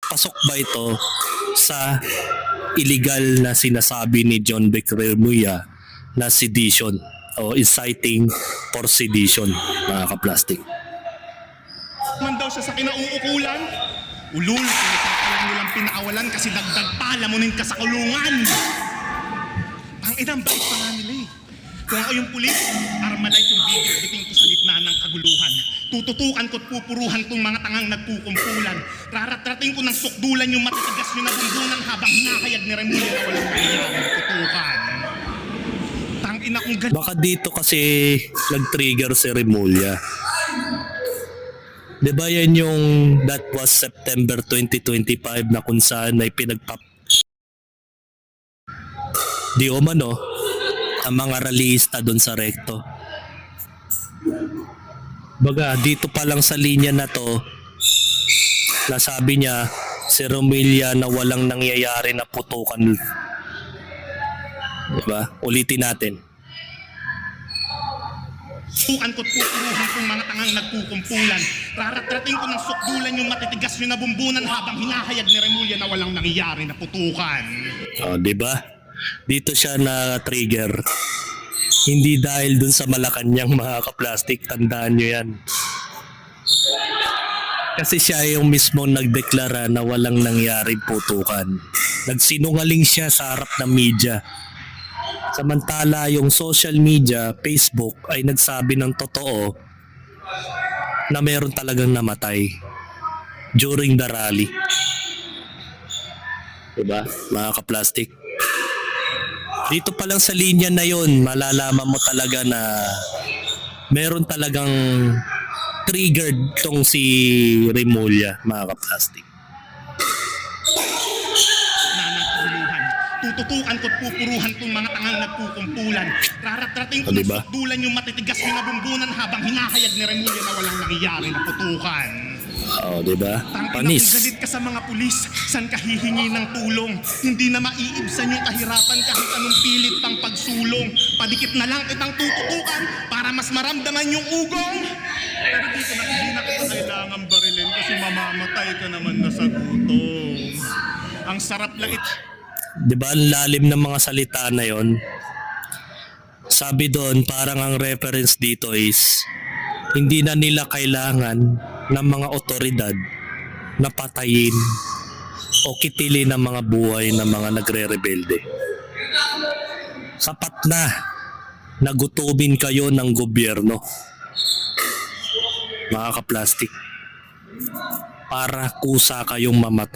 Pasok ba ito sa illegal na sinasabi ni John Vic Remulla na sedition o inciting for sedition, mga kaplastik? Man daw siya sa kinauukulan. Ulul, pinagkakalang nilang pinakawalan kasi dagdag palamunin ka sa kulungan. Ang inang bait pa nga nila eh. Kung ako yung pulis, armalite yung bigit-biting ko sa gitna ng kaguluhan. Tututukan ko't pupuruhan tong mga tangang nagkukumpulan. Raratrating ko ng sukdulan yung matitigas nyo na bundunan habang hinahayag ni Remulla na walang nangyayari tutukan. Tangina kong ganun. Baka dito kasi nag-trigger si Remulla. Diba yan yung that was September 2025 na kung saan ay di umano ang mga rallyista doon sa Recto. Baga dito pa lang sa linya na to, nasabi niya si Remulla na walang nangyayari na putukan. Diba? Ulitin natin. Tukan ko't pupuruhan kung mga tangang nagkukumpulan. Raratrating ko ng sukdulan yung matitigas nyo na bumbunan habang hinahayag ni Remulla na walang nangyayari na putukan. Oh, diba? Dito siya na-trigger. Hindi dahil dun sa Malacanang, mga kaplastik. Tandaan nyo yan. Kasi siya yung mismong nagdeklara na walang nangyaring putukan. Nagsinungaling siya sa harap ng media. Samantala yung social media, Facebook, ay nagsabi ng totoo na meron talagang namatay during the rally. Diba, mga kaplastik? Dito pa lang sa linya na yon, malalaman mo talaga na meron talagang triggered tong si Remulla, mga kaplastik. Tututukan ko't pupuruhan tong mga tangang nagkukumpulan. Raratrating ko ng sukdulan yung matitigas nyo na bumbunan habang hinahayag ni Remulla na walang nangyayari na putukan. Oo, diba? Panis. Kung galit ka sa mga pulis, saan ka hihingi ng tulong? Hindi na maiibsan yung kahirapan kahit anong pilit pang pagsulong. Padikit na lang kitang tututukan para mas maramdaman yung ugong. Pero dito na hindi na kita kailangan barilin kasi mamamatay ka naman na sa gutom. Ang sarap lang ito. Diba ang lalim ng mga salita na yon? Sabi doon, parang ang reference dito is hindi na nila kailangan ng mga otoridad na patayin o kitilin ng mga buhay ng mga nagre-rebelde. Sapat na nagutumin kayo ng gobyerno, mga kaplastik, para kusa kayong mamatay.